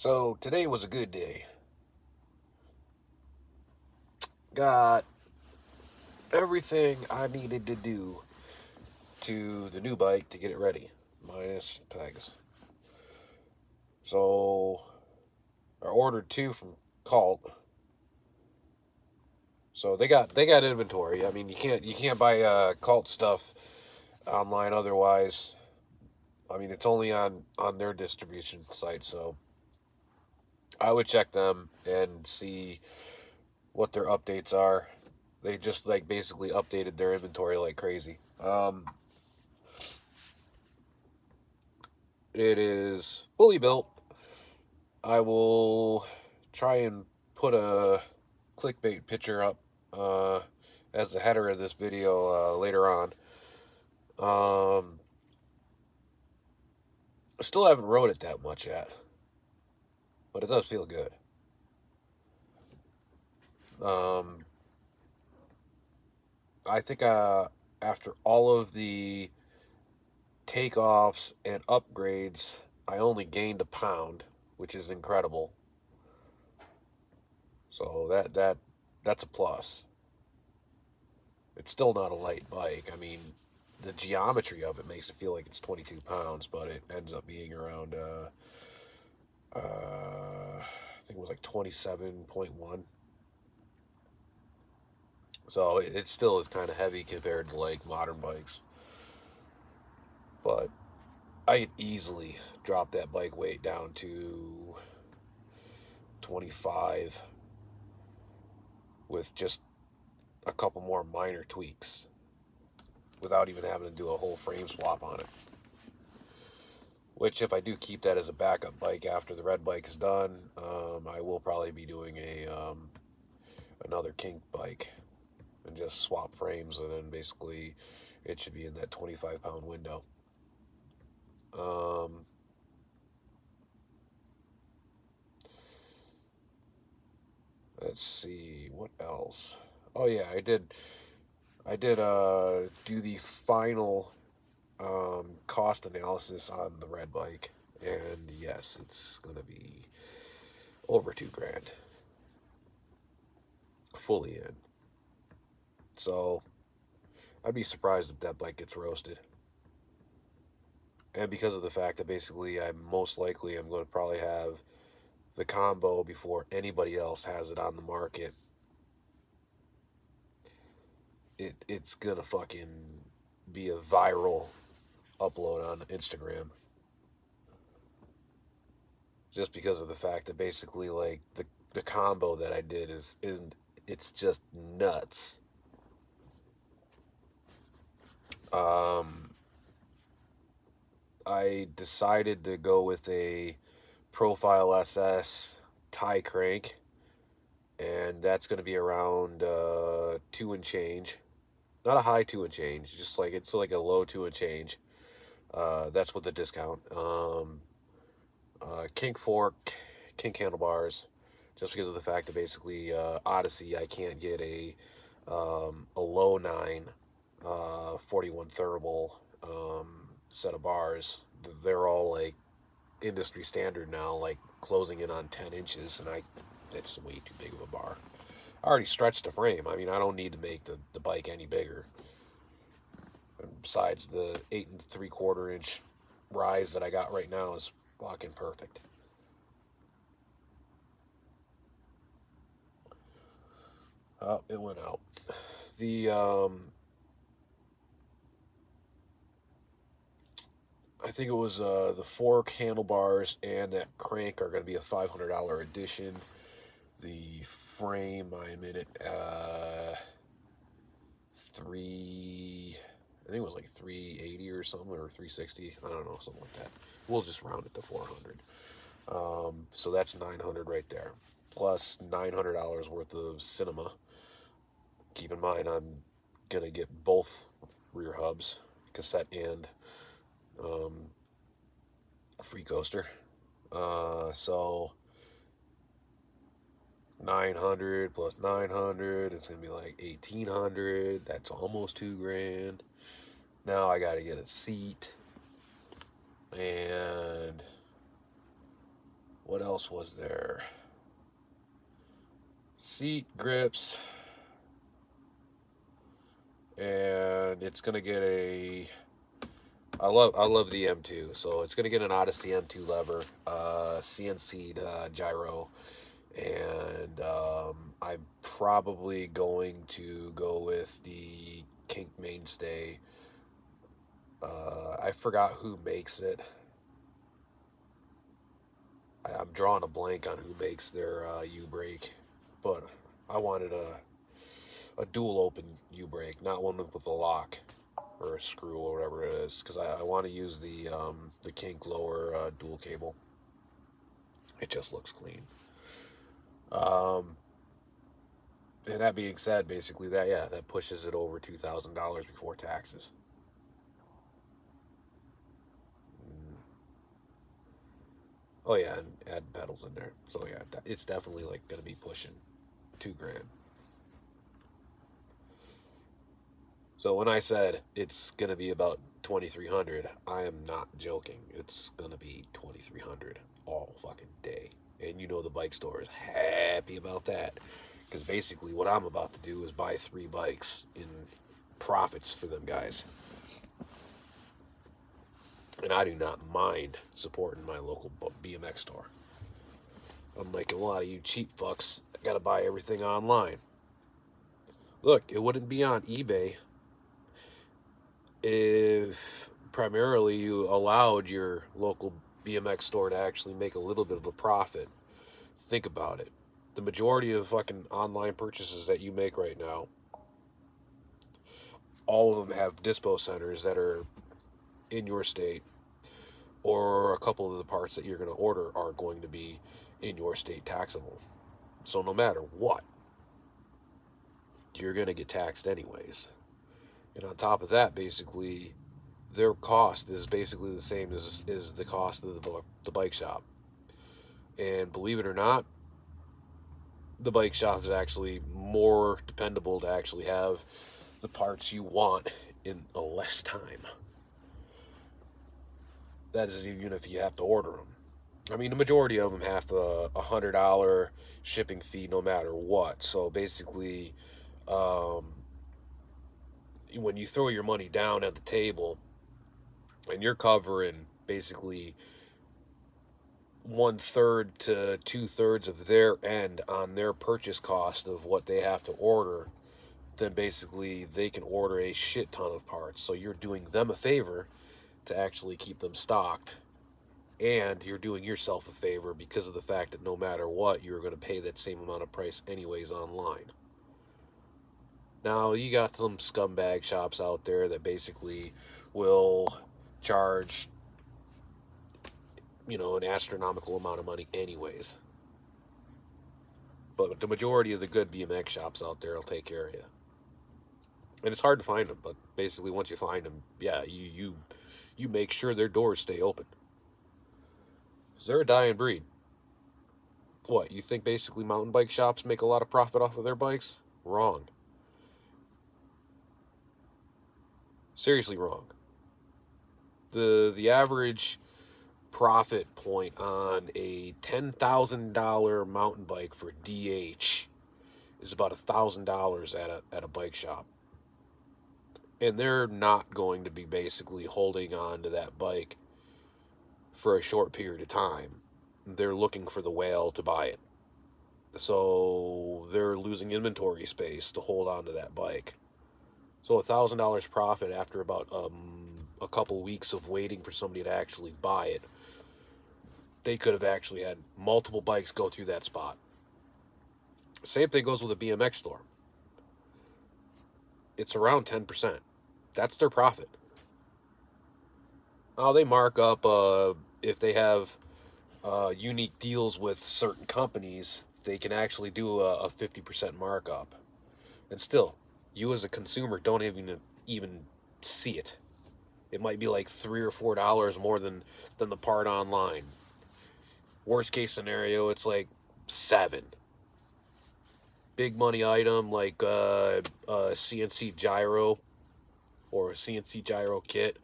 So today was a good day. Got everything I needed to do to the new bike to get it ready, minus pegs. So I ordered two from Cult. So they got inventory. I mean, you can't buy Cult stuff online otherwise. I mean, it's only on their distribution site. So I would check them and see what their updates are. They just like basically updated their inventory like crazy. It is fully built. I will try and put a clickbait picture up as the header of this video later on. Um, Still haven't rode it that much yet, but it does feel good. Um, I think after all of the takeoffs and upgrades, I only gained a pound, which is incredible. So that's a plus. It's still not a light bike. I mean, the geometry of it makes it feel like it's 22 pounds, but it ends up being around, I think it was like 27.1. So it still is kind of heavy compared to like modern bikes. But I could easily drop that bike weight down to 25 with just a couple more minor tweaks without even having to do a whole frame swap on it. Which, if I do keep that as a backup bike after the red bike is done, I will probably be doing another kink bike and just swap frames, and then basically it should be in that 25-pound window. Um, let's see what else. Oh yeah, I did do the final cost analysis on the red bike, and yes, it's gonna be over $2,000 fully in. So I'd be surprised if that bike gets roasted. And because of the fact that basically I most likely am going to probably have the combo before anybody else has it on the market, it's gonna fucking be a viral upload on Instagram. Just because of the fact that basically like the combo that I did isn't it's just nuts. Um, I decided to go with a Profile SS tie crank, and that's going to be around two and change. Not a high two and change, just like it's like a low two and change. That's with the discount. Kink fork, kink handlebars, just because of the fact that basically Odyssey I can't get a low nine 41 thermal set of bars. They're all like industry standard now, like closing in on 10 inches, and that's way too big of a bar. I already stretched the frame. I mean, I don't need to make the bike any bigger. And besides, the 8 3/4 inch rise that I got right now is fucking perfect. Oh, it went out. The I think it was the fork, handlebars, and that crank are going to be a $500 addition. The frame, I'm in it three. I think it was like 380 or something, or 360. I don't know, something like that. We'll just round it to 400. So that's 900 right there, plus $900 worth of cinema. Keep in mind, I'm gonna get both rear hubs, cassette and um, free coaster. So 900 plus 900, it's gonna be like 1,800. That's almost $2,000. Now I gotta get a seat, and What else was there? Seat grips. And it's gonna get a. I love the M2, so it's gonna get an Odyssey M2 lever, CNC'd gyro, and I'm probably going to go with the kink mainstay. I forgot who makes it. I'm drawing a blank on who makes their U-brake, but I wanted a dual open U-brake, not one with a lock or a screw or whatever it is, because I want to use the kink lower dual cable. It just looks clean. And that being said, basically that pushes it over $2,000 before taxes. Mm. Oh yeah, and add pedals in there. So yeah, it's definitely like gonna be pushing $2,000. So when I said it's gonna be about 2,300, I am not joking. It's gonna be 2,300 all fucking day, and you know the bike store is happy about that, because basically what I'm about to do is buy 3 bikes in profits for them guys, and I do not mind supporting my local BMX store. Unlike a lot of you cheap fucks that gotta buy everything online. Look, it wouldn't be on eBay if primarily you allowed your local BMX store to actually make a little bit of a profit. Think about it. The majority of fucking online purchases that you make right now, all of them have dispo centers that are in your state, or a couple of the parts that you're going to order are going to be in your state taxable. So no matter what, you're going to get taxed anyways. And on top of that, basically, their cost is basically the same as the cost of the bike shop. And believe it or not, the bike shop is actually more dependable to actually have the parts you want in a less time. That is even if you have to order them. I mean, the majority of them have a $100 shipping fee no matter what. So basically, um, when you throw your money down at the table and you're covering basically 1/3 to 2/3 of their end on their purchase cost of what they have to order, then basically they can order a shit ton of parts. So you're doing them a favor to actually keep them stocked, and you're doing yourself a favor because of the fact that no matter what, you're going to pay that same amount of price anyways online. Now, you got some scumbag shops out there that basically will charge, an astronomical amount of money anyways. But the majority of the good BMX shops out there will take care of you. And it's hard to find them, but basically once you find them, yeah, you make sure their doors stay open. 'Cause they're a dying breed. What, you think basically mountain bike shops make a lot of profit off of their bikes? Wrong. Seriously wrong. The average profit point on a $10,000 mountain bike for DH is about $1,000 at a bike shop. And they're not going to be basically holding on to that bike for a short period of time. They're looking for the whale to buy it. So they're losing inventory space to hold on to that bike. So $1,000 profit after about a couple weeks of waiting for somebody to actually buy it. They could have actually had multiple bikes go through that spot. Same thing goes with a BMX store. It's around 10%. That's their profit. Now they mark up if they have unique deals with certain companies, they can actually do a 50% markup. And still, you as a consumer don't even see it. It might be like $3 or $4 more than the part online. Worst case scenario, it's like 7. Big money item like a CNC gyro or a CNC gyro kit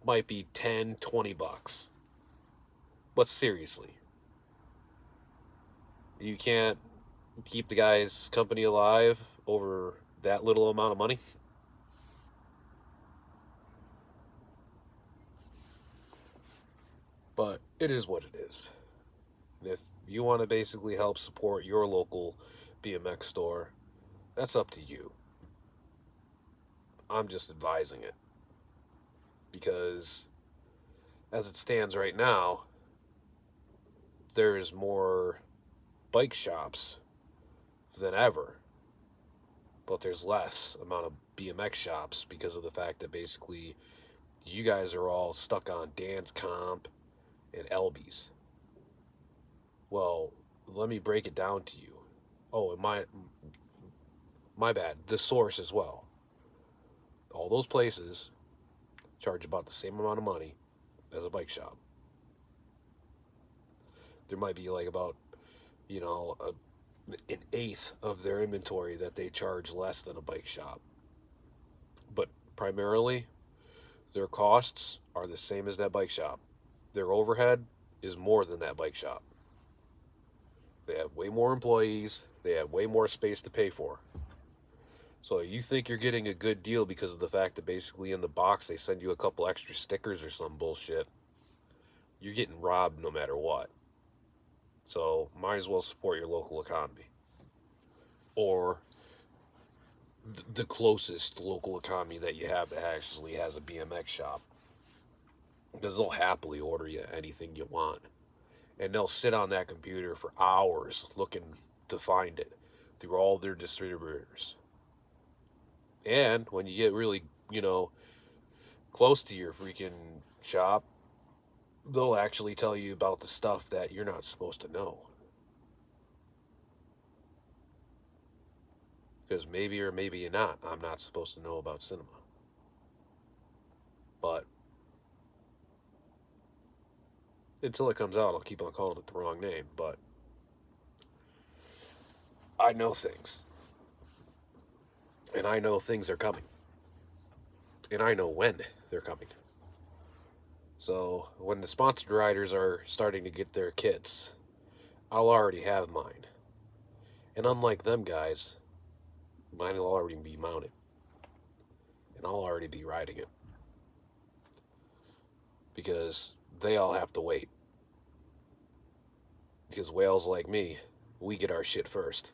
might be $10, $20. But seriously, You can't keep the guy's company alive over that little amount of money. But it is what it is. And if you want to basically help support your local BMX store, that's up to you. I'm just advising it because as it stands right now, there's more bike shops than ever, but there's less amount of BMX shops because of the fact that basically you guys are all stuck on Dance Comp and Elby's. Well, let me break it down to you. Oh, and my bad. The Source as well. All those places charge about the same amount of money as a bike shop. There might be like about, you know, an eighth of their inventory that they charge less than a bike shop. But primarily, their costs are the same as that bike shop. Their overhead is more than that bike shop. They have way more employees, they have way more space to pay for. So you think you're getting a good deal because of the fact that basically in the box they send you a couple extra stickers or some bullshit. You're getting robbed no matter what. So might as well support your local economy. Or the closest local economy that you have that actually has a BMX shop. Because they'll happily order you anything you want. And they'll sit on that computer for hours looking to find it through all their distributors. And when you get really, close to your freaking shop, they'll actually tell you about the stuff that you're not supposed to know. Because maybe or maybe you're not, I'm not supposed to know about cinema. But until it comes out, I'll keep on calling it the wrong name. But I know things. And I know things are coming. And I know when they're coming. So when the sponsored riders are starting to get their kits, I'll already have mine. And unlike them guys, mine will already be mounted. And I'll already be riding it. Because they all have to wait. Because whales like me, we get our shit first.